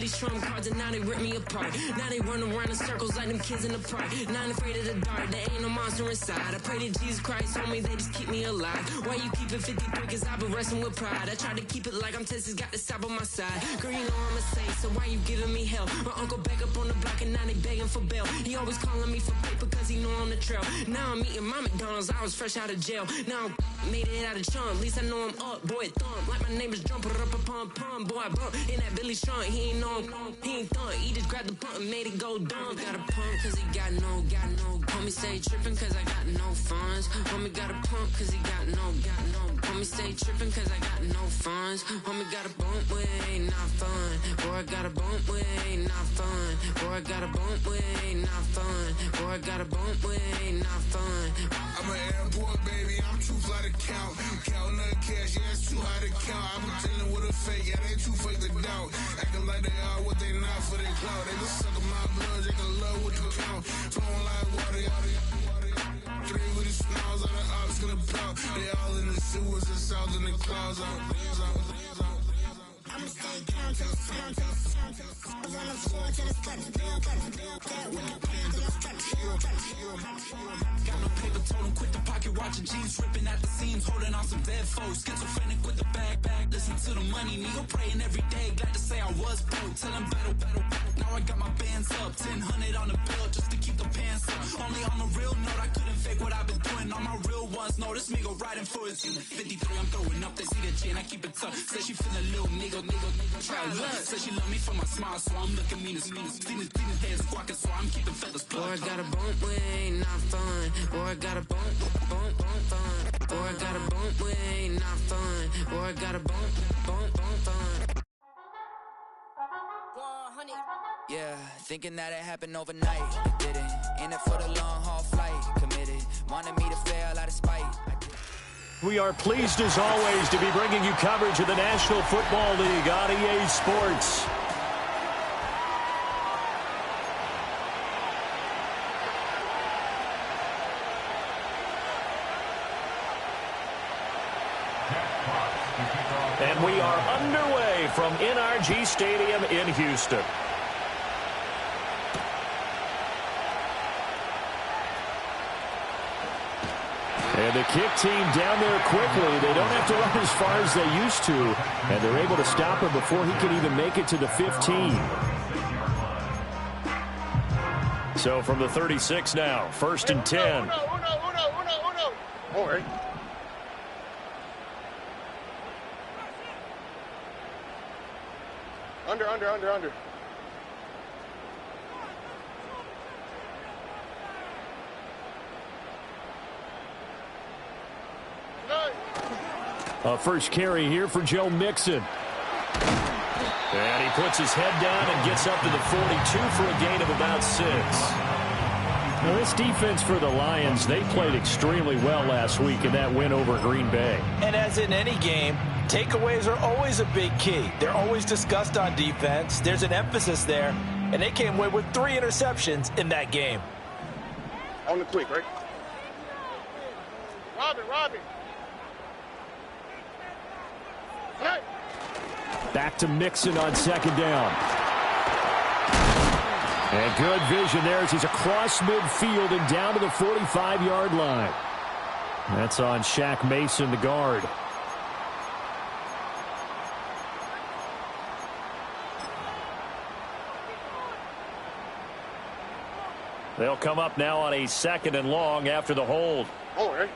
These trump cards and now they rip me apart. Now they run around in circles like them kids in the park. Now I'm afraid of the dark, there ain't no monster inside. I pray to Jesus Christ, homie, they just keep me alive. Why you keep it 53? Cause I've been wrestling with pride. I try to keep it like I'm Texas, got the stop on my side. Girl, you know I'm a saint, so why you giving me hell? My uncle back up on the block and now they begging for bail. He always calling me for paper cause he know I'm the trail. Now I'm eating my McDonald's, I was fresh out of jail. Now I'm made it out of chunk, at least I know I'm up, boy, thump. Like my name is Jumper, up a pump, pump. Boy, I bump in that Billy Strong, he ain't know he ain't thunk, he just grabbed the pump and made it go dumb. Got a pump cause he got no. Homie stay tripping cause I got no funds. Homie got a pump cause he got no. Homie stay tripping cause I got no funds. Homie got a bump with ain't not fun. Boy, I got a bump with ain't not fun. Boy, I got a bump with ain't not fun. Boy, I got a bump with ain't not fun. I'm an airport baby, I'm too fly to count. Counting the cash, yeah, it's too high to count. I'm dealing with a fake, yeah, they too fake to doubt. Acting like they are what they not for their clout. They just suckin' my blood, they can love what you count. Flowing like water, three with the smiles on the ops gonna plow. They all in the sewers and south in the clouds. I'ma stay down to the sound, to the sound, to the sound. On the floor to the cut, that when I pan to the cut. Got no paper, told him quit the pocket watching jeans, ripping at the seams, holding on some dead foes. Schizophrenic with the bag, listen to the money, nigga praying every day. Glad to say I was broke, tell him battle. Now I got my bands up, 1000 on the bill just to keep the pants up. Only on the real note, I couldn't fake what I've been doing. All my real ones know this nigga riding for his 53. I'm throwing up, they see the chain, I keep it tough. Say she feeling a little nigga, try to look. Say she love me for my smile, so I'm looking mean as Seen his head squawking, so I'm keeping feathers plucked. Boy, I got a bump with ain't not fun. Boy, I got a bump fun. Boy, I got a bump with ain't not fun. Boy, I got a bump fun. Yeah, thinking that it happened overnight. It didn't. In it for the long haul flight. Committed. Wanted me to fail out of spite. We are pleased as always to be bringing you coverage of the National Football League on EA Sports. And we are underway from NRG Stadium in Houston. And the kick team down there quickly. They don't have to run as far as they used to. And they're able to stop him before he can even make it to the 15. So from the 36 now, 1st and 10. All right. Under. A first carry here for Joe Mixon. And he puts his head down and gets up to the 42 for a gain of about 6. Now this defense for the Lions, they played extremely well last week in that win over Green Bay. And as in any game, takeaways are always a big key. They're always discussed on defense. There's an emphasis there, and they came away with 3 interceptions in that game. On the quick, right? Robin. Hey. Back to Mixon on 2nd down. And good vision there as he's across midfield and down to the 45-yard line. That's on Shaq Mason, the guard. They'll come up now on a 2nd and long after the hold. All right.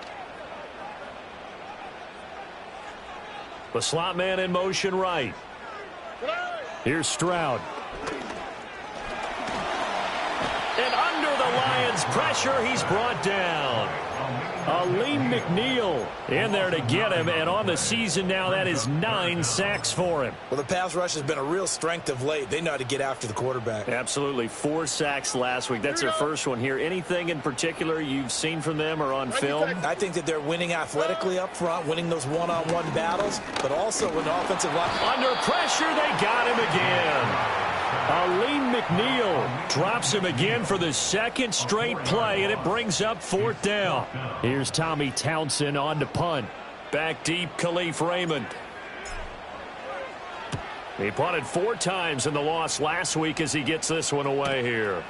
The slot man in motion right. Here's Stroud. And under the Lions' pressure, he's brought down. Aleem McNeil in there to get him, and on the season now, that is 9 sacks for him. Well, the pass rush has been a real strength of late. They know how to get after the quarterback. Absolutely. 4 sacks last week. That's their first one here. Anything in particular you've seen from them or on film? I think that they're winning athletically up front, winning those one-on-one battles, but also with offensive line. Under pressure, they got him again. Aleem McNeil drops him again for the 2nd straight play, and it brings up 4th down. Here's Tommy Townsend on to punt. Back deep, Khalif Raymond. He punted 4 times in the loss last week as he gets this one away here.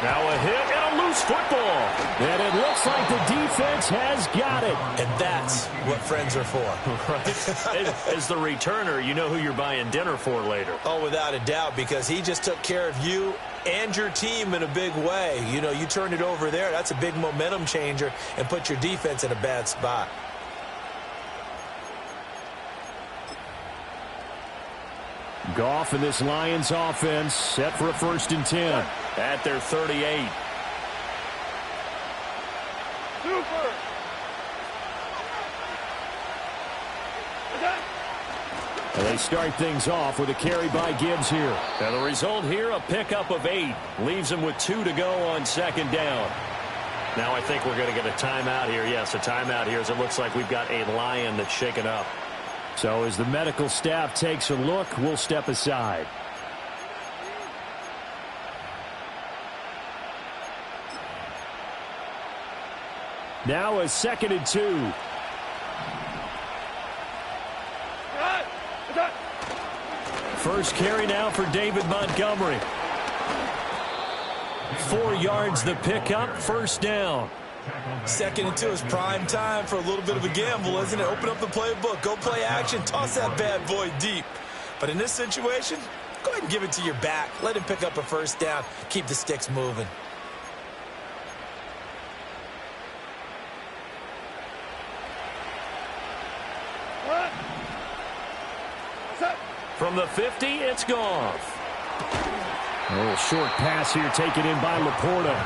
Now a hit and a loose football. And it looks like the defense has got it. And that's what friends are for. Right. As the returner, you know who you're buying dinner for later. Oh, without a doubt, because he just took care of you and your team in a big way. You know, you turned it over there. That's a big momentum changer and put your defense in a bad spot. Goff and this Lions offense set for a 1st and 10. At their 38. Super. And they start things off with a carry by Gibbs here. Now the result here, a pickup of 8. Leaves them with 2 to go on 2nd down. Now I think we're going to get a timeout here. Yes, a timeout here as it looks like we've got a Lion that's shaken up. So as the medical staff takes a look, we'll step aside. Now a 2nd and 2. First carry now for David Montgomery. 4 yards the pickup, 1st down. 2nd and 2 is prime time for a little bit of a gamble, isn't it? Open up the playbook, go play action, toss that bad boy deep. But in this situation, go ahead and give it to your back. Let him pick up a 1st down. Keep the sticks moving. From the 50, it's Goff. A little short pass here taken in by Laporta.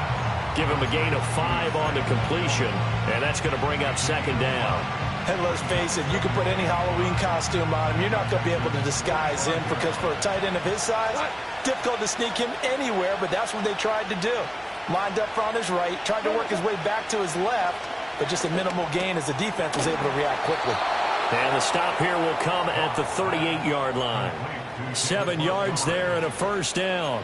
Give him a gain of 5 on the completion, and that's going to bring up 2nd down. And let's face it, you can put any Halloween costume on him. You're not going to be able to disguise him because for a tight end of his size, difficult to sneak him anywhere, but that's what they tried to do. Lined up on his right, tried to work his way back to his left, but just a minimal gain as the defense was able to react quickly. And the stop here will come at the 38-yard line. 7 yards there and a 1st down.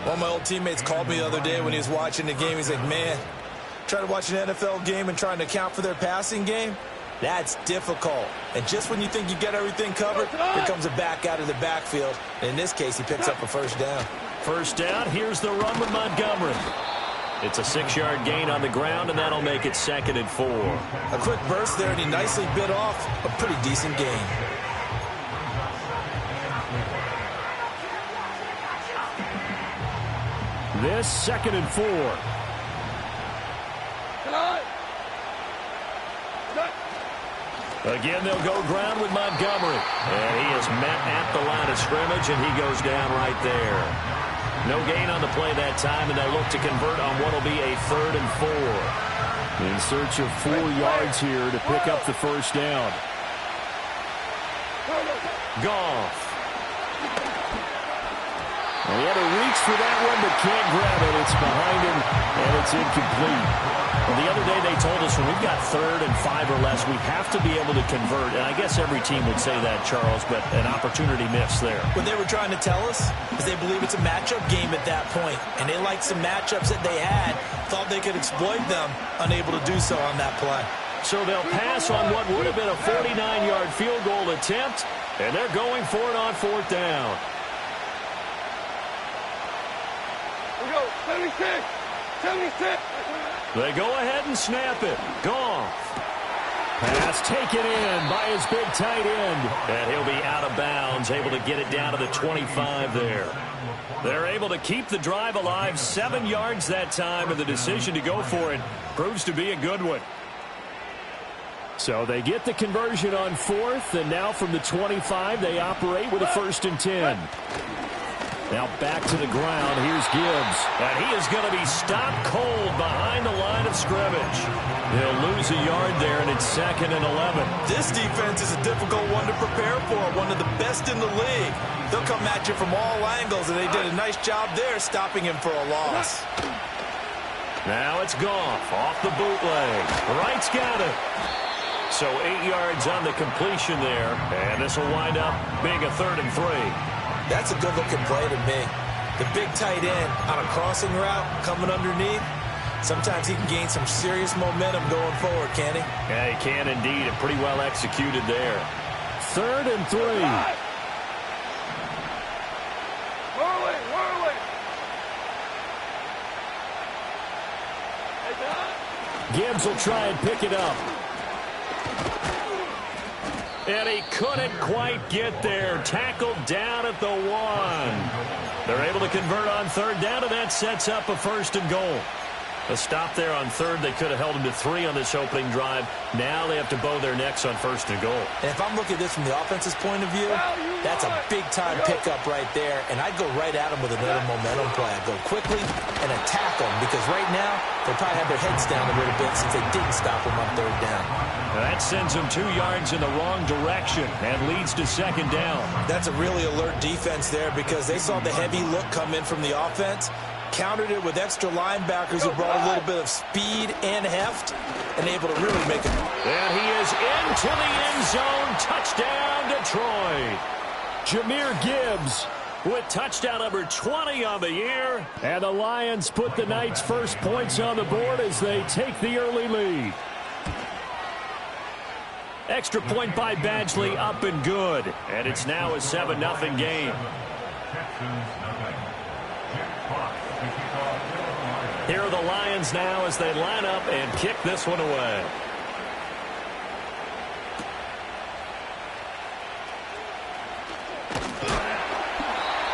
One of my old teammates called me the other day when he was watching the game. He's like, man, trying to watch an NFL game and trying to account for their passing game, that's difficult. And just when you think you get everything covered, here comes a back out of the backfield. And in this case, he picks up a 1st down. 1st down, here's the run with Montgomery. It's a 6-yard gain on the ground, and that'll make it 2nd and 4. A quick burst there, and he nicely bit off a pretty decent gain. This 2nd and 4. Again, they'll go ground with Montgomery. And he is met at the line of scrimmage, and he goes down right there. No gain on the play that time, and they'll look to convert on what will be a 3rd and 4. In search of 4 yards here to pick up the 1st down. Goff. And he had to reach for that one, but can't grab it. It's behind him, and it's incomplete. Well, the other day they told us when we've got 3rd and 5 or less, we have to be able to convert. And I guess every team would say that, Charles, but an opportunity missed there. What they were trying to tell us is they believe it's a matchup game at that point, and they liked some matchups that they had, thought they could exploit them, unable to do so on that play. So they'll pass on what would have been a 49-yard field goal attempt, and they're going for it on 4th down. We go, 76, 76. They go ahead and snap it. Goff. Pass taken in by his big tight end. And he'll be out of bounds, able to get it down to the 25 there. They're able to keep the drive alive, 7 yards that time, and the decision to go for it proves to be a good one. So they get the conversion on 4th, and now from the 25, they operate with a 1st and 10. Now back to the ground. Here's Gibbs. And he is going to be stopped cold behind the line of scrimmage. He'll lose a yard there, and it's 2nd and 11. This defense is a difficult one to prepare for, one of the best in the league. They'll come at you from all angles, and they did a nice job there stopping him for a loss. Now it's Goff off the bootleg. Wright's got it. So 8 yards on the completion there, and this will wind up being a 3rd and 3. That's a good-looking play to me. The big tight end on a crossing route coming underneath, sometimes he can gain some serious momentum going forward, can't he? Yeah, he can indeed, and pretty well executed there. 3rd and 3. Whirling, whirling. Gibbs will try and pick it up. And he couldn't quite get there. Tackled down at the 1. They're able to convert on 3rd down, and that sets up a 1st and goal. A stop there on 3rd. They could have held him to 3 on this opening drive. Now they have to bow their necks on 1st and goal. And if I'm looking at this from the offense's point of view, that's a big-time pickup right there. And I'd go right at him with another momentum play. I'd go quickly and attack them because right now they probably have their heads down a little bit since they didn't stop him on 3rd down. That sends them 2 yards in the wrong direction and leads to 2nd down. That's a really alert defense there because they saw the heavy look come in from the offense, countered it with extra linebackers who brought a little bit of speed and heft, and able to really make it. And he is into the end zone. Touchdown, Detroit. Jahmyr Gibbs with touchdown number 20 on the year. And the Lions put the Knights' first points on the board as they take the early lead. Extra point by Badgley, up and good. And it's now a 7-0 game. Here are the Lions now as they line up and kick this one away.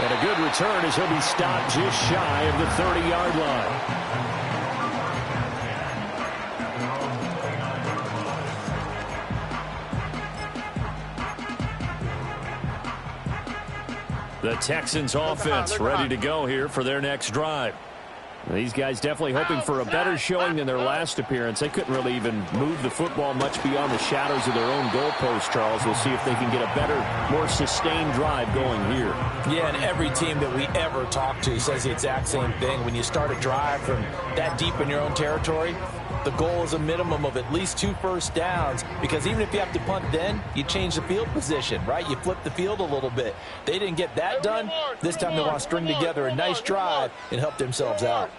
And a good return as he'll be stopped just shy of the 30-yard line. The Texans offense ready to go here for their next drive. These guys definitely hoping for a better showing than their last appearance. They couldn't really even move the football much beyond the shadows of their own goalpost, Charles. We'll see if they can get a better, more sustained drive going here. Yeah, and every team that we ever talk to says the exact same thing. When you start a drive from that deep in your own territory, the goal is a minimum of at least 2 first downs, because even if you have to punt then, you change the field position, right? You flip the field a little bit. They didn't get that done. This time they want to string together a nice drive and help themselves out.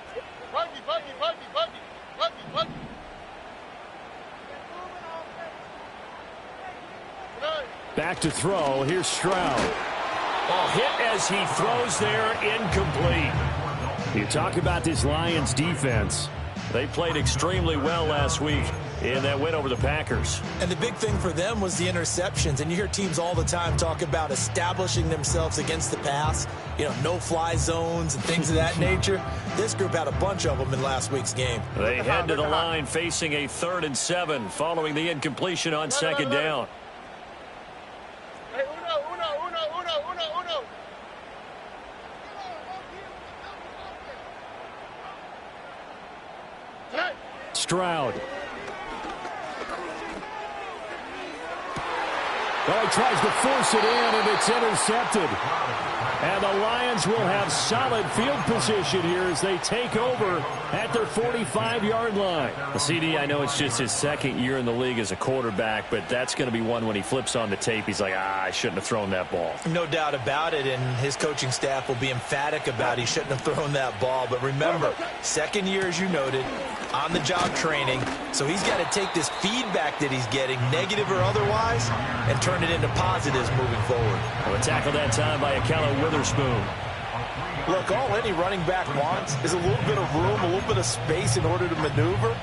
Back to throw. Here's Stroud. Oh, hit as he throws there, incomplete. You talk about this Lions defense. They played extremely well last week in that win over the Packers. And the big thing for them was the interceptions. And you hear teams all the time talk about establishing themselves against the pass, you know, no-fly zones and things of that nature. This group had a bunch of them in last week's game. They head to the line facing a 3rd and 7 following the incompletion on 2nd down. Stroud. Well, he tries to force it in, and it's intercepted. And the Lions will have solid field position here as they take over at their 45-yard line. The CD, I know it's just his 2nd year in the league as a quarterback, but that's going to be one when he flips on the tape, he's like, I shouldn't have thrown that ball. No doubt about it, and his coaching staff will be emphatic about he shouldn't have thrown that ball. But remember, 2nd year, as you noted, on-the-job training, so he's got to take this feedback that he's getting, negative or otherwise, and turn it into positives moving forward. Well, a tackle that time by Akella Witherspoon. Look, all any running back wants is a little bit of room, a little bit of space in order to maneuver,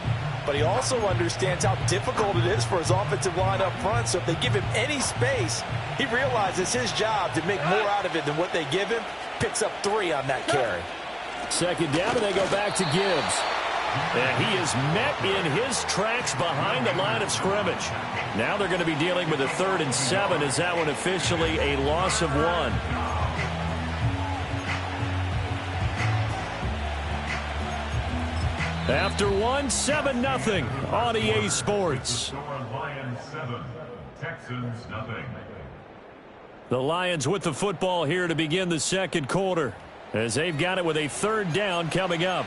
but he also understands how difficult it is for his offensive line up front, so if they give him any space, he realizes his job to make more out of it than what they give him, picks up 3 on that carry. 2nd down, and they go back to Gibbs. And he is met in his tracks behind the line of scrimmage. Now they're going to be dealing with a 3rd and 7. Is that one officially a loss of 1? After 1, 7-0 on EA Sports. Lions 7, Texans nothing. The Lions with the football here to begin the 2nd quarter, as they've got it with a 3rd down coming up.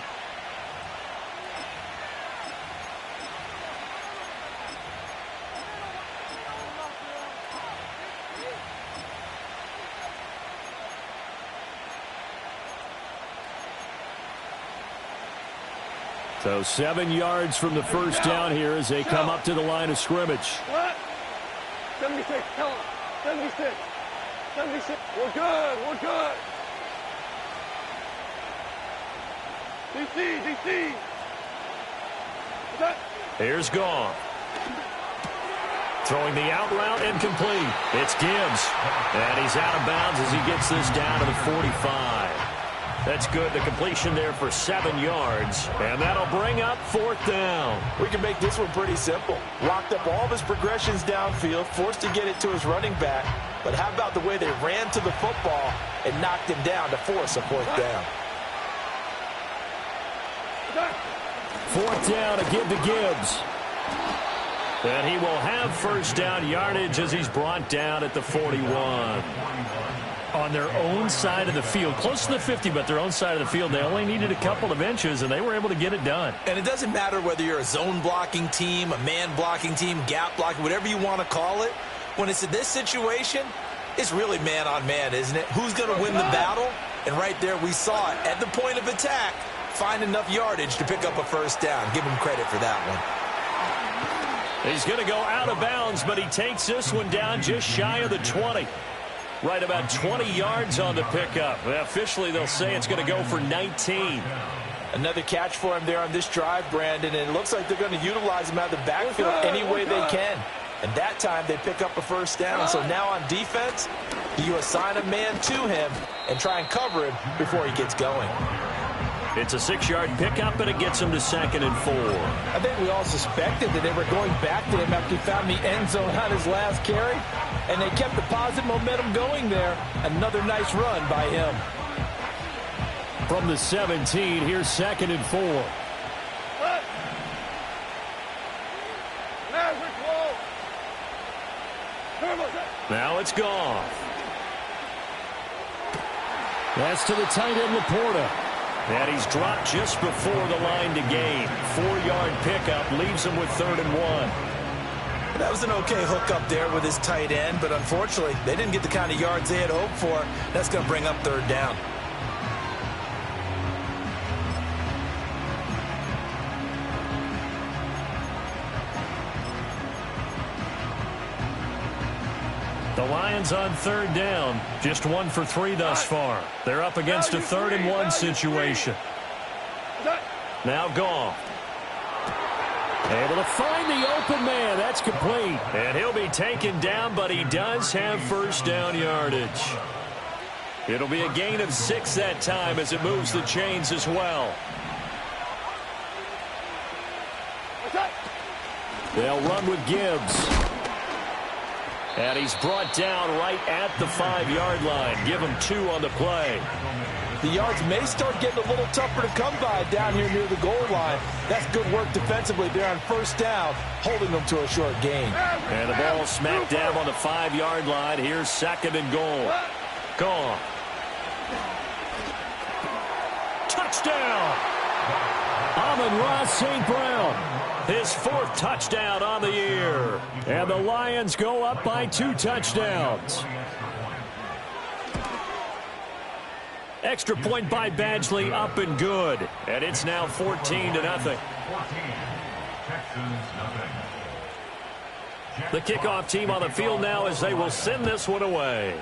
So 7 yards from the first down here as they come up to the line of scrimmage. What? 76, tell him. 76. 76. We're good. We're good. DC. Here's Goff. Throwing the out route incomplete. It's Gibbs. And he's out of bounds as he gets this down to the 45. That's good. The completion there for 7 yards. And that'll bring up 4th down. We can make this one pretty simple. Locked up all of his progressions downfield, forced to get it to his running back. But how about the way they ran to the football and knocked him down to force a 4th down? 4th down to give to Gibbs. And he will have 1st down yardage as he's brought down at the 41. On their own side of the field, close to the 50, but their own side of the field, they only needed a couple of inches, and they were able to get it done. And it doesn't matter whether you're a zone blocking team, a man blocking team, gap blocking, whatever you want to call it. When it's in this situation, it's really man on man, isn't it? Who's going to win the battle? And right there we saw it. At the point of attack, find enough yardage to pick up a 1st down. Give him credit for that one. He's going to go out of bounds, but he takes this one down just shy of the 20. Right about 20 yards on the pickup. Well, officially, they'll say it's going to go for 19. Another catch for him there on this drive, Brandon, and it looks like they're going to utilize him out of the backfield any way they can. And that time, they pick up a 1st down. So now on defense, you assign a man to him and try and cover him before he gets going. It's a 6-yard pickup, and it gets him to 2nd and 4. I think we all suspected that they were going back to him after he found the end zone on his last carry, and they kept the positive momentum going there. Another nice run by him. From the 17, here's 2nd and 4. Now it's Goff. That's to the tight end, Laporta. And he's dropped just before the line to gain. 4-yard pickup leaves him with 3rd and 1. That was an okay hook up there with his tight end, but unfortunately, they didn't get the kind of yards they had hoped for. That's going to bring up 3rd down. The Lions on 3rd down. Just 1 for 3 thus far. They're up against a 3rd and 1 situation. Now Goff. Able to find the open man. That's complete. And he'll be taken down, but he does have 1st down yardage. It'll be a gain of 6 that time as it moves the chains as well. They'll run with Gibbs. And he's brought down right at the 5-yard line. Give him 2 on the play. The yards may start getting a little tougher to come by down here near the goal line. That's good work defensively there on 1st down, holding them to a short gain. And the ball smack dab on the 5-yard line. Here's 2nd and goal. Gone. Touchdown! Amon-Ra St. Brown. His 4th touchdown on the year. And the Lions go up by 2 touchdowns. Extra point by Badgley, up and good. And it's now 14-0. 14, The kickoff team on the field now as they will send this one away.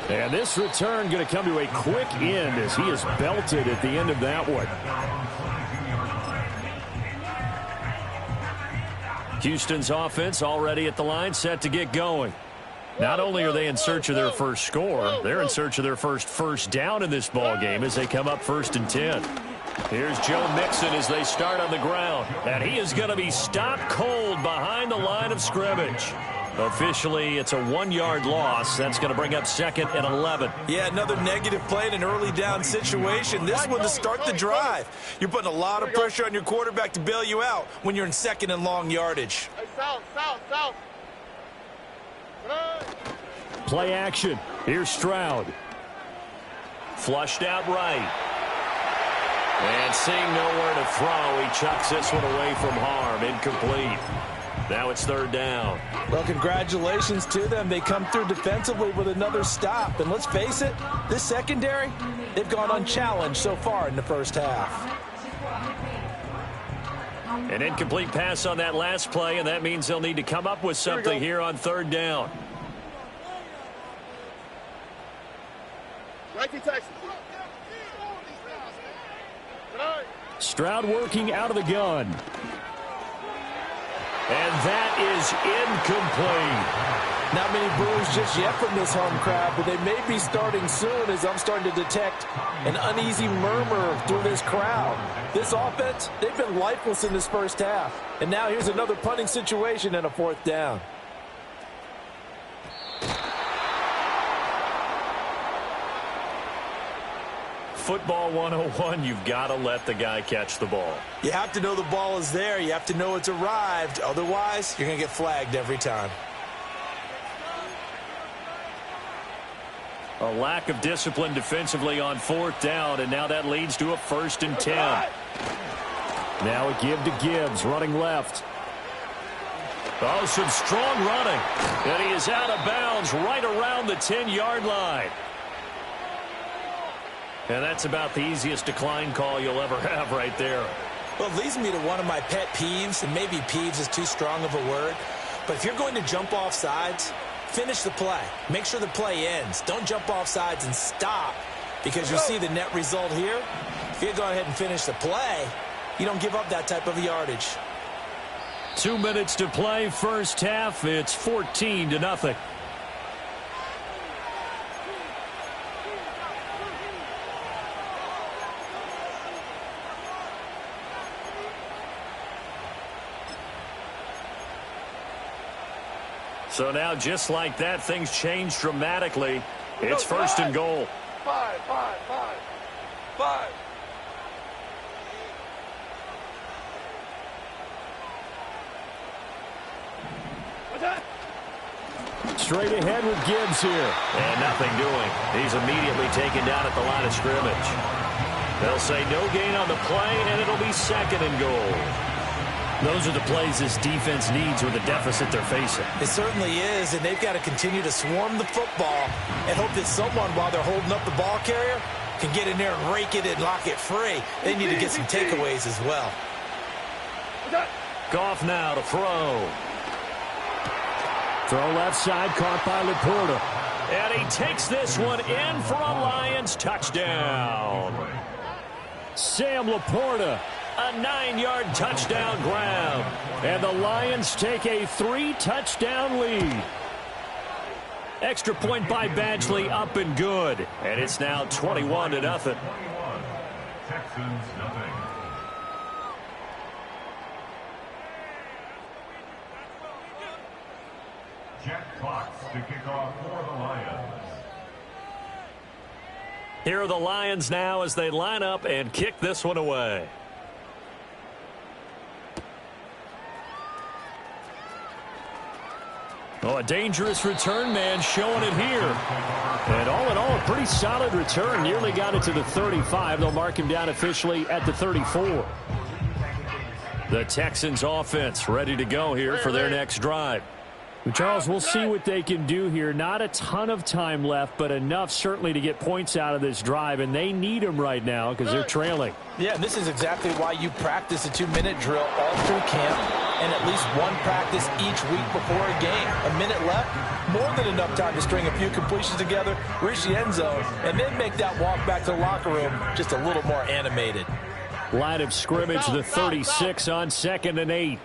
And this return going to come to a quick end as he is belted at the end of that one. Houston's offense already at the line, set to get going. Not only are they in search of their first score, they're in search of their first down in this ball game as they come up 1st and 10. Here's Joe Mixon as they start on the ground. And he is going to be stopped cold behind the line of scrimmage. Officially, it's a 1-yard loss. That's going to bring up 2nd and 11. Yeah, another negative play in an early down situation. This one to start the drive. You're putting a lot of pressure on your quarterback to bail you out when you're in 2nd and long yardage. Hey, south. Play action. Here's Stroud. Flushed out right. And seeing nowhere to throw, he chucks this one away from harm. Incomplete. Now it's 3rd down. Well, congratulations to them. They come through defensively with another stop. And let's face it, this secondary, they've gone unchallenged so far in the first half. An incomplete pass on that last play, and that means they'll need to come up with something here on third down. Stroud working out of the gun. And that is incomplete. Not many boos just yet from this home crowd, but they may be starting soon as I'm starting to detect an uneasy murmur through this crowd. This offense, they've been lifeless in this first half. And now here's another punting situation and a fourth down. Football 101, you've got to let the guy catch the ball. You have to know the ball is there. You have to know it's arrived. Otherwise, you're going to get flagged every time. A lack of discipline defensively on fourth down, and now that leads to a 1st and 10. Now a give to Gibbs, running left. Oh, some strong running. And he is out of bounds right around the 10-yard line. And that's about the easiest decline call you'll ever have right there. Well, it leads me to one of my pet peeves, and maybe peeves is too strong of a word. But if you're going to jump off sides, finish the play. Make sure the play ends. Don't jump off sides and stop, because you'll see the net result here. If you go ahead and finish the play, you don't give up that type of yardage. 2 minutes to play, first half. It's 14-0. So now, just like that, things change dramatically. It's 1st and goal. 5. What's that? Straight ahead with Gibbs here. And nothing doing. He's immediately taken down at the line of scrimmage. They'll say no gain on the play, and it'll be 2nd and goal. Those are the plays this defense needs with the deficit they're facing. It certainly is, and they've got to continue to swarm the football and hope that someone, while they're holding up the ball carrier, can get in there and rake it and lock it free. They need to get some takeaways as well. Goff now to throw. Throw left side, caught by Laporta. And he takes this one in for a Lions touchdown. Sam Laporta. A 9-yard touchdown grab. And the Lions take a 3-touchdown lead. Extra point by Badgley, up and good. And it's now 21-0. Texans nothing. Jack Fox to kick off for the Lions. Here are the Lions now as they line up and kick this one away. Oh, a dangerous return man showing it here. And all in all, a pretty solid return. Nearly got it to the 35. They'll mark him down officially at the 34. The Texans offense ready to go here for their next drive. Charles, we'll see what they can do here. Not a ton of time left, but enough certainly to get points out of this drive, and they need them right now because they're trailing. Yeah, and this is exactly why you practice a 2-minute drill all through camp and at least one practice each week before a game. A minute left, more than enough time to string a few completions together, reach the end zone, and then make that walk back to the locker room just a little more animated. Line of scrimmage, the 36 on 2nd and 8.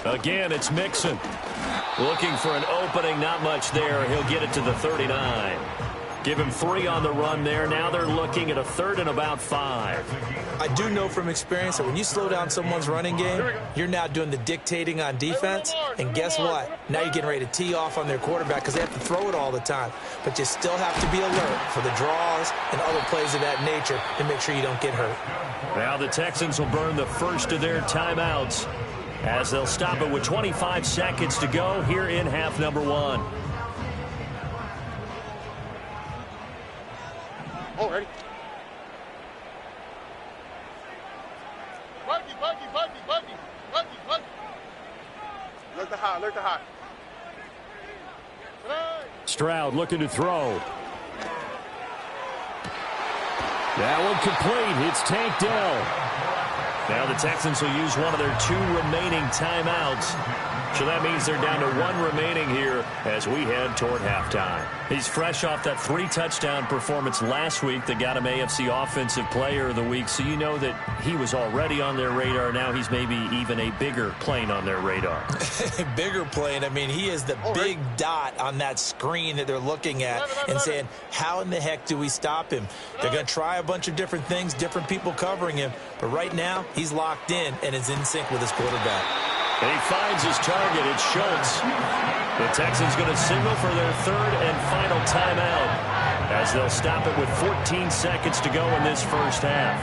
Again, it's Mixon. Looking for an opening, not much there. He'll get it to the 39. Give him 3 on the run there. Now they're looking at a 3rd and about 5. I do know from experience that when you slow down someone's running game, you're now doing the dictating on defense. And guess what? Now you're getting ready to tee off on their quarterback because they have to throw it all the time. But you still have to be alert for the draws and other plays of that nature to make sure you don't get hurt. Now the Texans will burn the first of their timeouts as they'll stop it with 25 seconds to go here in half number 1. Oh, ready. Buggy. Alert the high. Stroud looking to throw. That one complete. It's Tank Dell. Now the Texans will use one of their 2 remaining timeouts. So that means they're down to 1 remaining here as we head toward halftime. He's fresh off that 3-touchdown performance last week that got him AFC Offensive Player of the Week. So you know that he was already on their radar. Now he's maybe even a bigger plane on their radar. Bigger plane. I mean, he is the big dot on that screen that they're looking at and saying, how in the heck do we stop him? They're going to try a bunch of different things, different people covering him. But right now, he's locked in and is in sync with his quarterback. And he finds his target. It's Schultz. The Texans going to signal for their 3rd and final timeout as they'll stop it with 14 seconds to go in this first half.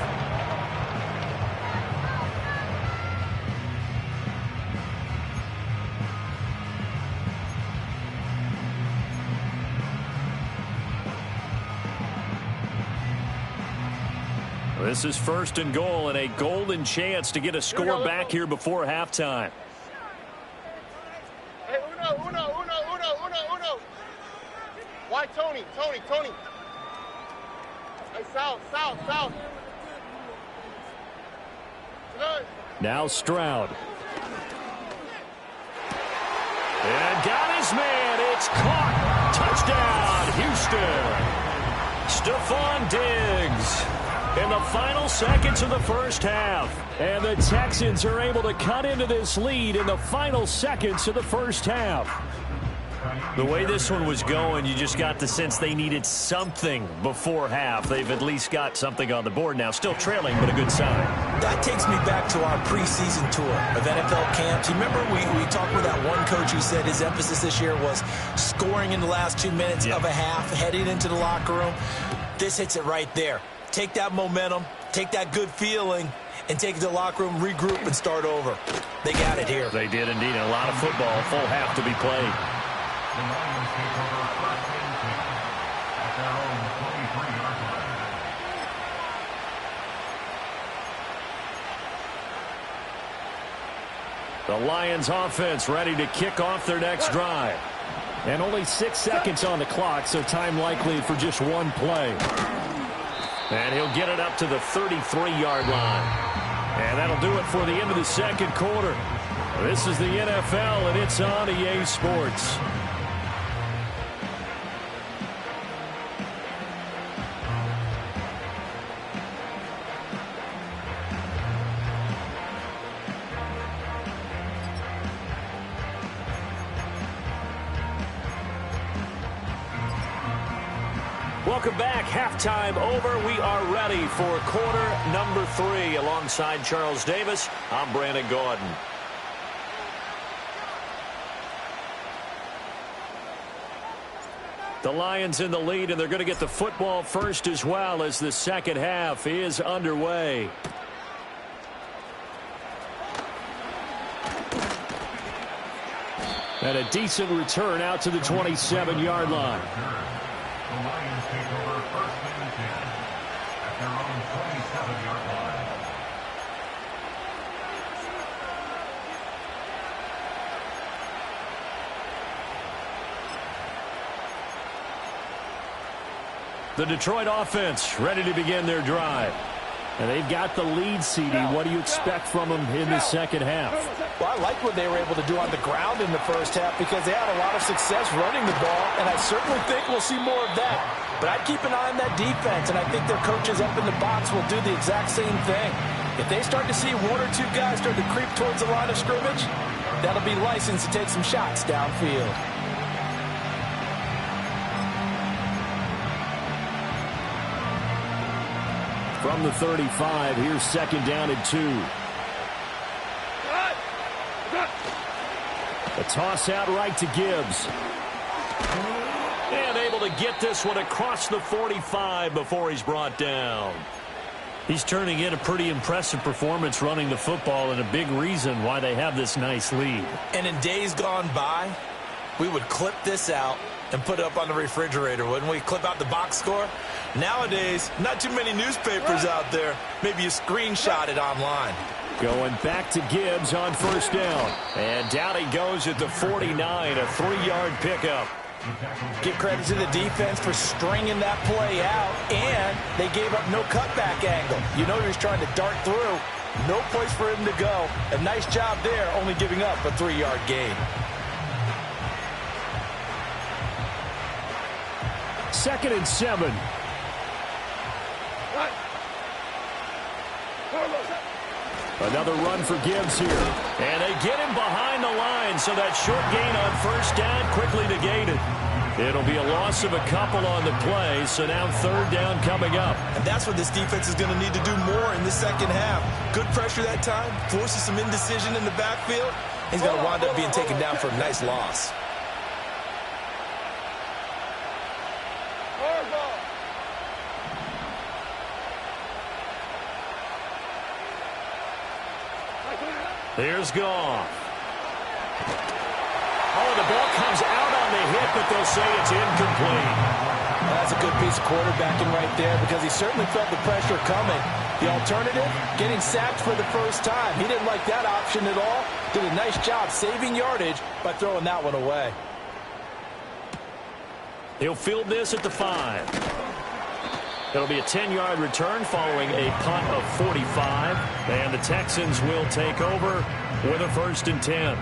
This is 1st and goal and a golden chance to get a score back here before halftime. Hey, uno. Why Tony? Hey, south. Now Stroud. And got his man. It's caught. Touchdown, Houston. Stephon Diggs. In the final seconds of the first half. And the Texans are able to cut into this lead in the final seconds of the first half. The way this one was going, you just got the sense they needed something before half. They've at least got something on the board now. Still trailing, but a good sign. That takes me back to our preseason tour of NFL camps. You remember we talked with that one coach who said his emphasis this year was scoring in the last 2 minutes of a half, heading into the locker room. This hits it right there. Take that momentum, take that good feeling, and take it to the locker room, regroup, and start over. They got it here. They did indeed. A lot of football, full half to be played. The Lions take over 1st and 10 at their own 23-yard line. The Lions offense ready to kick off their next drive. And only 6 seconds on the clock, so time likely for just 1 play. And he'll get it up to the 33-yard line. And that'll do it for the end of the second quarter. This is the NFL, and it's on EA Sports. Welcome back. Halftime over. We are ready for quarter number 3. Alongside Charles Davis, I'm Brandon Gordon. The Lions in the lead, and they're going to get the football first as well as the second half is underway. And a decent return out to the 27-yard line. The Lions take over 1st and 10 at their own 27-yard line. The Detroit offense ready to begin their drive. And they've got the lead, CD. What do you expect from them in the second half? Well, I like what they were able to do on the ground in the first half because they had a lot of success running the ball, and I certainly think we'll see more of that. But I'd keep an eye on that defense, and I think their coaches up in the box will do the exact same thing. If they start to see 1 or 2 guys start to creep towards the line of scrimmage, that'll be licensed to take some shots downfield. From the 35, here's second down and 2. A toss out right to Gibbs. And able to get this one across the 45 before he's brought down. He's turning in a pretty impressive performance running the football, and a big reason why they have this nice lead. And in days gone by, we would clip this out and put it up on the refrigerator, wouldn't we? Clip out the box score. Nowadays, not too many newspapers out there. Maybe you screenshot it online. Going back to Gibbs on first down. And down he goes at the 49, a 3-yard pickup. Give credit to the defense for stringing that play out, and they gave up no cutback angle. You know he was trying to dart through. No place for him to go. A nice job there, only giving up a 3-yard gain. Second and 7. Another run for Gibbs here. And they get him behind the line, so that short gain on first down quickly negated. It'll be a loss of a couple on the play, so now third down coming up. And that's what this defense is going to need to do more in the second half. Good pressure that time, forces some indecision in the backfield. He's going to wind up being taken down for a nice loss. Here's Goff. Oh, the ball comes out on the hit, but they'll say it's incomplete. That's a good piece of quarterbacking right there because he certainly felt the pressure coming. The alternative, getting sacked for the first time. He didn't like that option at all. Did a nice job saving yardage by throwing that one away. He'll field this at the 5. It'll be a 10-yard return following a punt of 45. And the Texans will take over with a 1st and 10.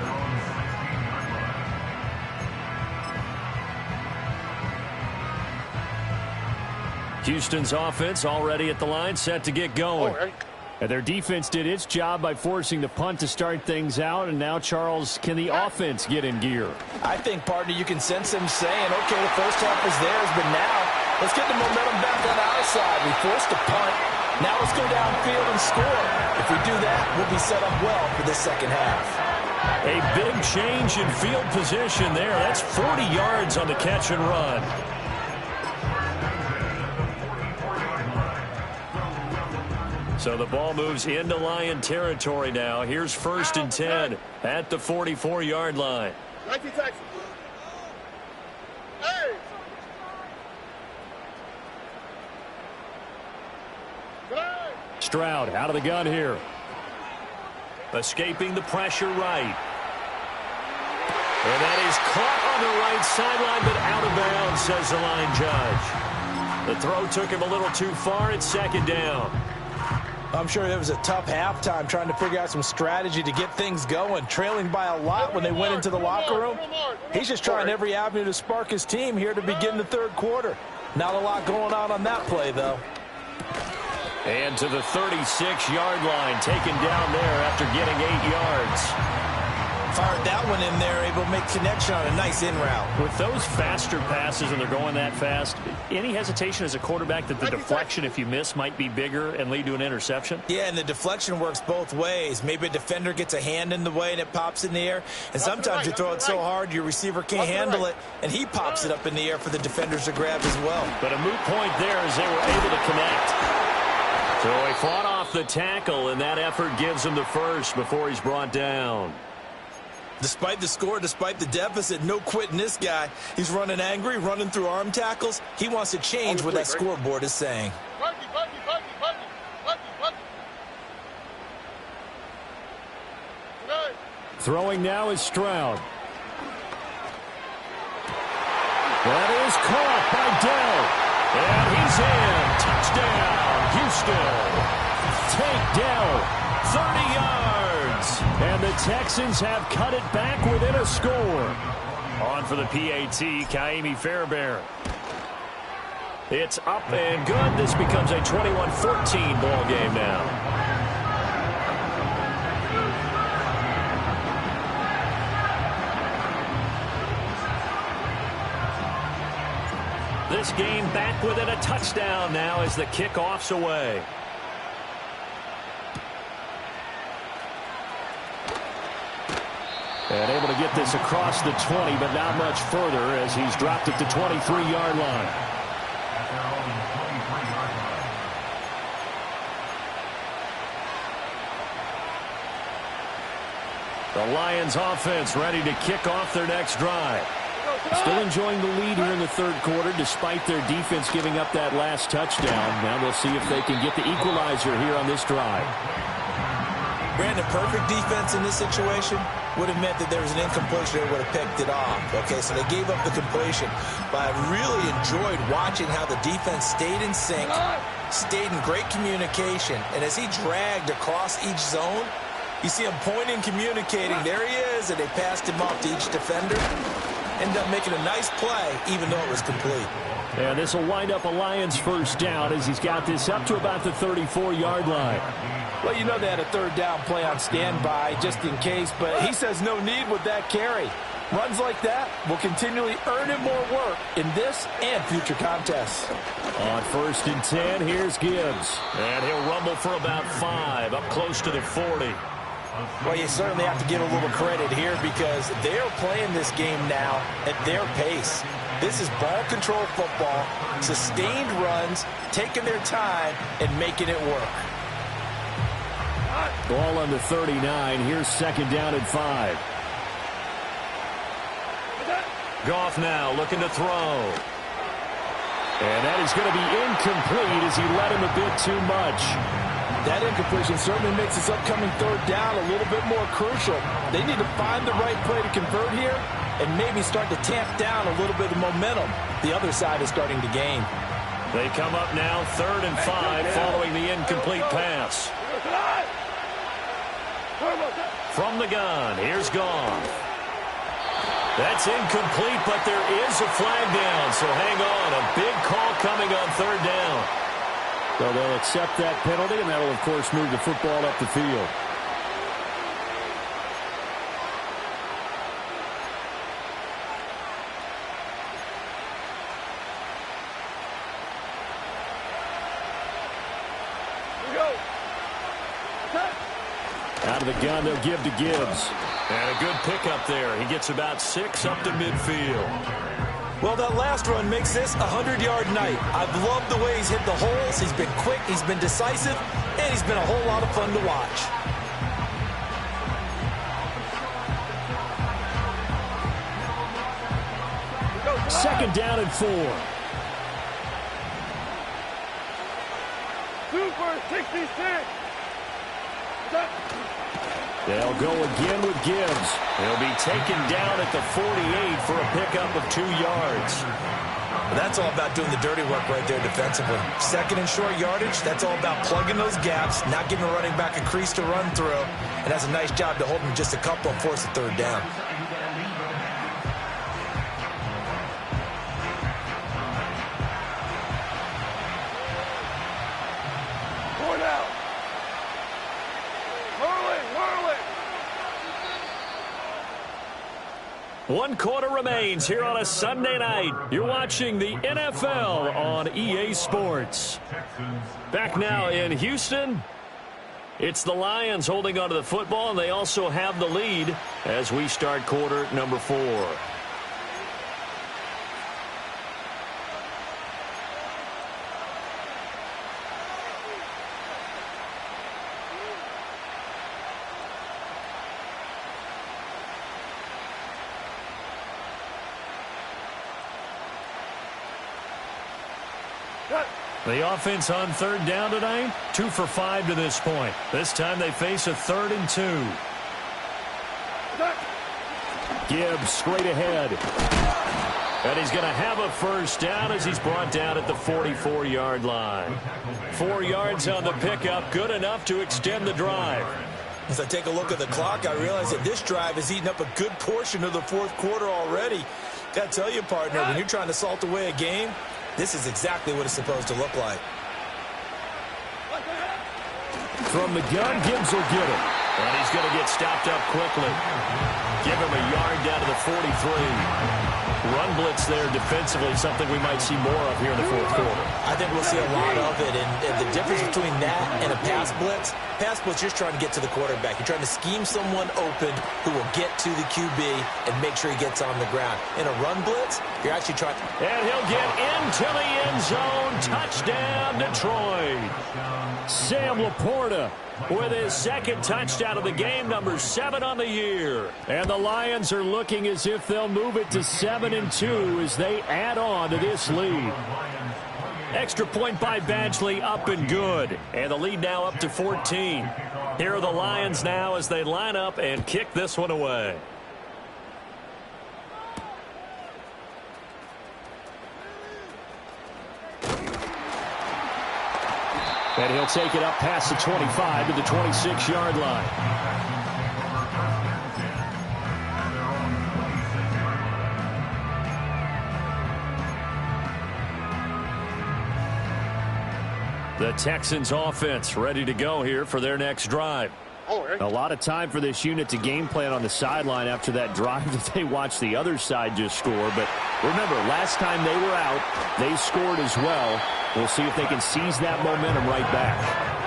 Houston's offense already at the line, set to get going. And their defense did its job by forcing the punt to start things out. And now, Charles, can the offense get in gear? I think, partner, you can sense them saying, okay, the first half is theirs, but now let's get the momentum back on our side. We forced a punt. Now let's go downfield and score. If we do that, we'll be set up well for the second half. A big change in field position there. That's 40 yards on the catch and run. So the ball moves into Lion territory now. Here's 1st and 10 at the 44-yard line. Stroud out of the gun here. Escaping the pressure right. And that is caught on the right sideline, but out of bounds, says the line judge. The throw took him a little too far. It's 2nd down. I'm sure it was a tough halftime trying to figure out some strategy to get things going, trailing by a lot when they went into the locker room. He's just trying every avenue to spark his team here to begin the 3rd quarter. Not a lot going on that play, though. And to the 36-yard line, taken down there after getting 8 yards. Fired that one in there, able to make connection on a nice in route. With those faster passes and they're going that fast, any hesitation as a quarterback that the deflection, if you miss, might be bigger and lead to an interception? Yeah, and the deflection works both ways. Maybe a defender gets a hand in the way and it pops in the air. And sometimes you throw it so hard your receiver can't handle it, and he pops it up in the air for the defenders to grab as well. But a moot point there as they were able to connect. So he fought off the tackle, and that effort gives him the first before he's brought down. Despite the score, despite the deficit, no quitting this guy. He's running angry, running through arm tackles. He wants to change what that scoreboard is saying. Throwing now is Stroud. That is caught by Dell. And he's in. Touchdown, Houston. Take Dell. 30 yards. And the Texans have cut it back within a score. On for the PAT, Ka'imi Fairbairn. It's up and good. This becomes a 21-14 ball game now. This game back within a touchdown now as the kickoff's away. And able to get this across the 20, but not much further as he's dropped it to 23-yard line. The Lions offense ready to kick off their next drive. Still enjoying the lead here in the third quarter despite their defense giving up that last touchdown. Now they'll see if they can get the equalizer here on this drive. Brandon, perfect defense in this situation would have meant that there was an incompletion. They would have picked it off. Okay, so they gave up the completion. But I really enjoyed watching how the defense stayed in sync, stayed in great communication. And as he dragged across each zone, you see him pointing, communicating. There he is, and they passed him off to each defender. Ended up making a nice play, even though it was complete. And this will wind up a Lions first down as he's got this up to about the 34-yard line. Well, you know they had a third down play on standby just in case, but he says no need with that carry. Runs like that will continually earn him more work in this and future contests. On 1st and 10, here's Gibbs. And he'll rumble for about 5, up close to the 40. Well, you certainly have to give a little credit here because they're playing this game now at their pace. This is ball control football, sustained runs, taking their time, and making it work. Ball on the 39. Here's 2nd down and 5. Goff now looking to throw. And that is going to be incomplete as he led him a bit too much. That incompletion certainly makes this upcoming third down a little bit more crucial. They need to find the right play to convert here and maybe start to tamp down a little bit of momentum. The other side is starting to gain. They come up now 3rd and 5 following the incomplete pass. From the gun, here's Goff. That's incomplete, but there is a flag down, so hang on. A big call coming on 3rd down. So they'll accept that penalty, and that'll, of course, move the football up the field. Out of the gun, they'll give to Gibbs. And a good pickup there. He gets about 6 up to midfield. Well, that last run makes this a 100-yard night. I've loved the way he's hit the holes. He's been quick, he's been decisive, and he's been a whole lot of fun to watch. Second down and 4. Super 66. They'll go again with Gibbs. He'll be taken down at the 48 for a pickup of 2 yards. Well, that's all about doing the dirty work right there defensively. 2nd and short yardage, that's all about plugging those gaps, not giving a running back a crease to run through, and has a nice job to hold him just a couple and force a 3rd down. One quarter remains here on a Sunday night. You're watching the NFL on EA Sports. Back now in Houston, it's the Lions holding onto the football, and they also have the lead as we start quarter number 4. The offense on 3rd down tonight, 2 for 5 to this point. This time they face a 3rd and 2. Gibbs straight ahead. And he's going to have a first down as he's brought down at the 44-yard line. 4 yards on the pickup, good enough to extend the drive. As I take a look at the clock, I realize that this drive has eaten up a good portion of the 4th quarter already. Got to tell you, partner, when you're trying to salt away a game, this is exactly what it's supposed to look like. From the gun, Gibbs will get it. And he's going to get stopped up quickly. Give him a yard down to the 43. Run blitz there defensively, something we might see more of here in the 4th quarter. I think we'll see a lot of it. And the difference between that and a pass blitz, you're just trying to get to the quarterback. You're trying to scheme someone open who will get to the QB and make sure he gets on the ground. In a run blitz, you're actually trying. And he'll get into the end zone. Touchdown, Detroit. Sam Laporta with his 2nd touchdown of the game, number 7 on the year. And the Lions are looking as if they'll move it to 7-2 as they add on to this lead. Extra point by Badgley, up and good. And the lead now up to 14. Here are the Lions now as they line up and kick this one away. And he'll take it up past the 25 to the 26-yard line. The Texans offense ready to go here for their next drive. A lot of time for this unit to game plan on the sideline after that drive that they watched the other side just score. But remember, last time they were out, they scored as well. We'll see if they can seize that momentum right back.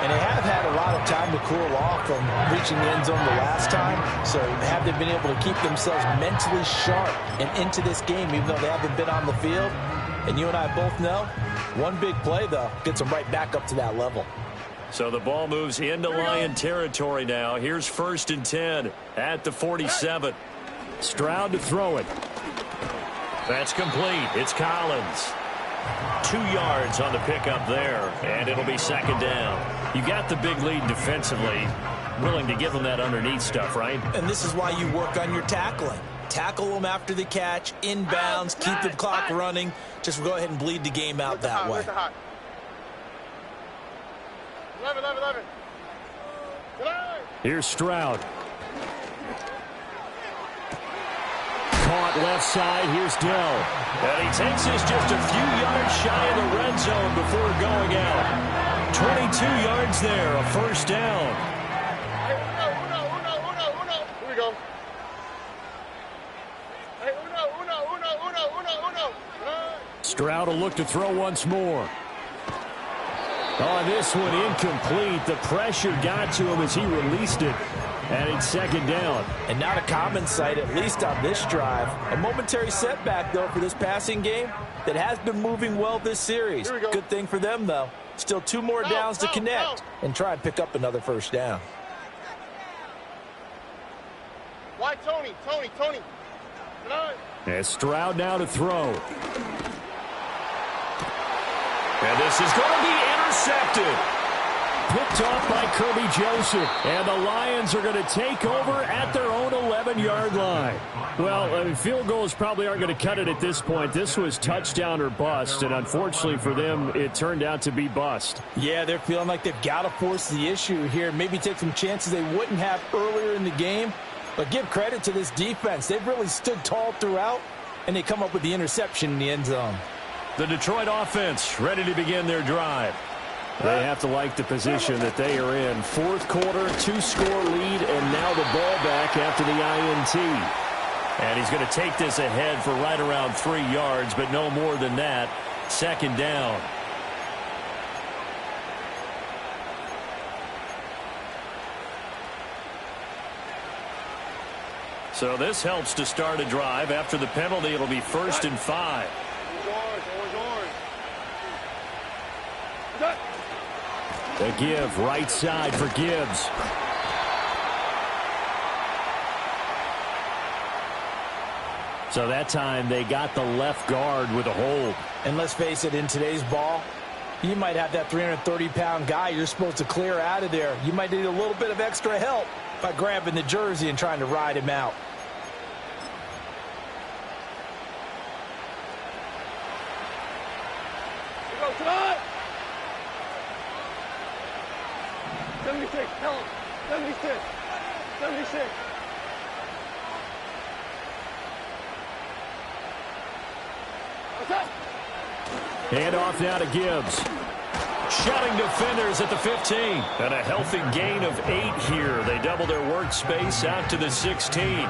And they have had a lot of time to cool off from reaching the end zone the last time. So have they been able to keep themselves mentally sharp and into this game, even though they haven't been on the field? And you and I both know, one big play, though, gets them right back up to that level. So the ball moves into Lion territory now. Here's 1st and 10 at the 47. Stroud to throw it. That's complete. It's Collins. 2 yards on the pickup there, and it'll be 2nd down. You got the big lead defensively. Willing to give them that underneath stuff, right? And this is why you work on your tackling. Tackle them after the catch, inbounds, keep the clock running. Just go ahead and bleed the game out that way. 11. Here's Stroud. Caught left side. Here's Dell. And he takes us just a few yards shy of the red zone before going out. 22 yards there, a 1st down. Here we go. Stroud will look to throw once more. Oh, this one incomplete. The pressure got to him as he released it. And it's 2nd down. And not a common sight, at least on this drive. A momentary setback, though, for this passing game that has been moving well this series. Good thing for them, though. Still 2 more downs to connect and try and pick up another 1st down. Why Tony? And Stroud now to throw. And this is going to be intercepted. Picked off by Kirby Joseph. And the Lions are going to take over at their own 11-yard line. Well, field goals probably aren't going to cut it at this point. This was touchdown or bust, and unfortunately for them, it turned out to be bust. Yeah, they're feeling like they've got to force the issue here. Maybe take some chances they wouldn't have earlier in the game. But give credit to this defense. They've really stood tall throughout, and they come up with the interception in the end zone. The Detroit offense ready to begin their drive. They have to like the position that they are in. 4th quarter, 2-score lead, and now the ball back after the INT. And he's going to take this ahead for right around 3 yards, but no more than that. 2nd down. So this helps to start a drive. After the penalty, it'll be 1st and 5. The give, right side for Gibbs. So that time they got the left guard with a hold. And let's face it, in today's ball, you might have that 330-pound guy you're supposed to clear out of there. You might need a little bit of extra help by grabbing the jersey and trying to ride him out. Here we go, tonight. 76, tell him. 76. What's up? Hand off now to Gibbs. Shutting defenders at the 15. And a healthy gain of 8 here. They double their workspace out to the 16.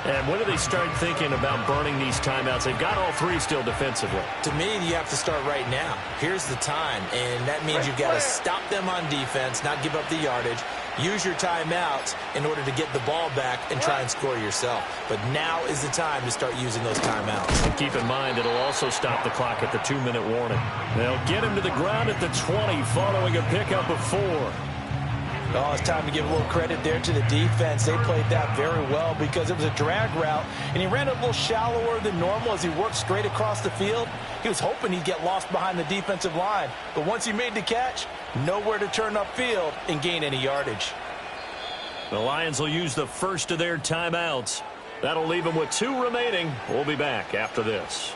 And when do they start thinking about burning these timeouts? They've got all 3 still defensively. To me, you have to start right now. Here's the time, and that means you've got to stop them on defense, not give up the yardage. Use your timeouts in order to get the ball back and try and score yourself. But now is the time to start using those timeouts. And keep in mind, it'll also stop the clock at the 2-minute warning. They'll get him to the ground at the 20 following a pickup of 4. Oh, it's time to give a little credit there to the defense. They played that very well because it was a drag route, and he ran a little shallower than normal as he worked straight across the field. He was hoping he'd get lost behind the defensive line, but once he made the catch, nowhere to turn upfield and gain any yardage. The Lions will use the first of their timeouts. That'll leave them with 2 remaining. We'll be back after this.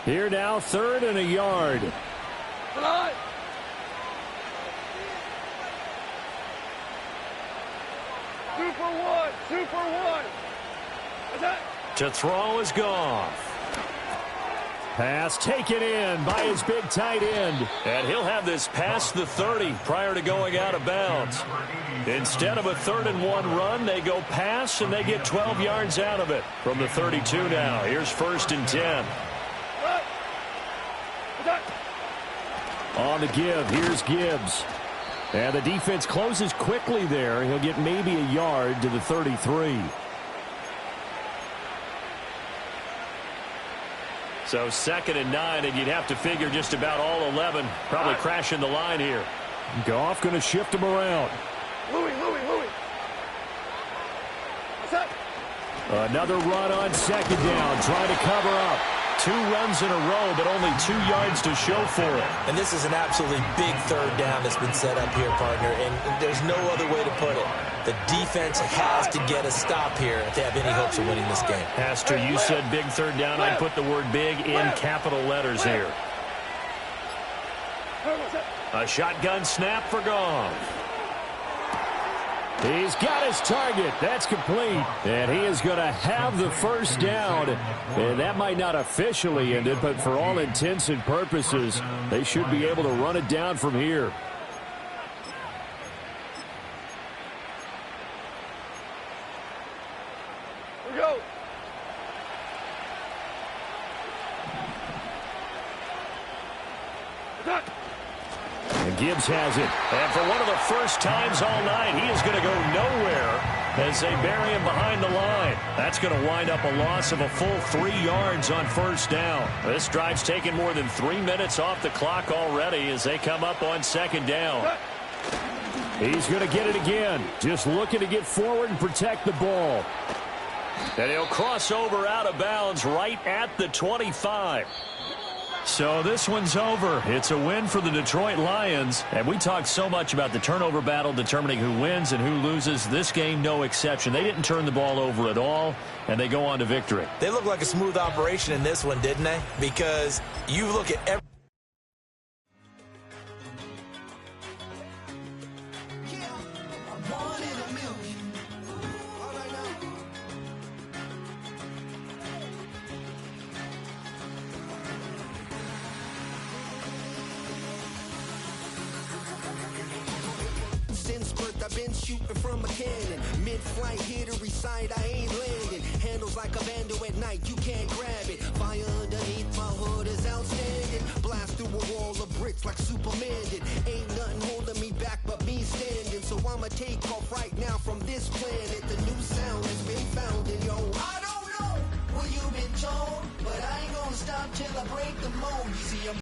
Here now, 3rd and a yard. Come on. Super one. To throw is Goff. Pass taken in by his big tight end. And he'll have this past the 30 prior to going out of bounds. Instead of a 3rd and 1 run, they go pass, and they get 12 yards out of it from the 32 now. Here's 1st and 10. On the give, here's Gibbs. And the defense closes quickly there. He'll get maybe a yard to the 33. So 2nd and 9, and you'd have to figure just about all 11 probably crashing the line here. Goff going to shift him around. Louis. Another run on 2nd down, trying to cover up. 2 runs in a row, but only 2 yards to show for it. And this is an absolutely big 3rd down that's been set up here, partner, and there's no other way to put it. The defense has to get a stop here if they have any hopes of winning this game. Pastor, you said big 3rd down. I'd put the word big in capital letters here. A shotgun snap for Goff. He's got his target. That's complete. And he is going to have the 1st down. And that might not officially end it, but for all intents and purposes, they should be able to run it down from here. Here we go. And Gibbs has it. And for one of the first times all night, he is going to go nowhere as they bury him behind the line. That's going to wind up a loss of a full 3 yards on 1st down. This drive's taken more than 3 minutes off the clock already as they come up on 2nd down. He's going to get it again. Just looking to get forward and protect the ball. And he'll cross over out of bounds right at the 25. So this one's over. It's a win for the Detroit Lions. And we talked so much about the turnover battle determining who wins and who loses. This game, no exception. They didn't turn the ball over at all, and they go on to victory. They look like a smooth operation in this one, didn't they? Because you look at every... I've been shooting from a cannon. Mid-flight, here to recite, I ain't landing. Handles like a vandal at night, you can't grab it. Fire underneath my hood is outstanding. Blast through a wall of bricks like Superman did. Ain't nothing holding me back but me standing. So I'ma take off right now from this planet. The new sound has been found in yo. I don't know what you've been told, but I ain't gonna stop till I break the mold. You see, I'm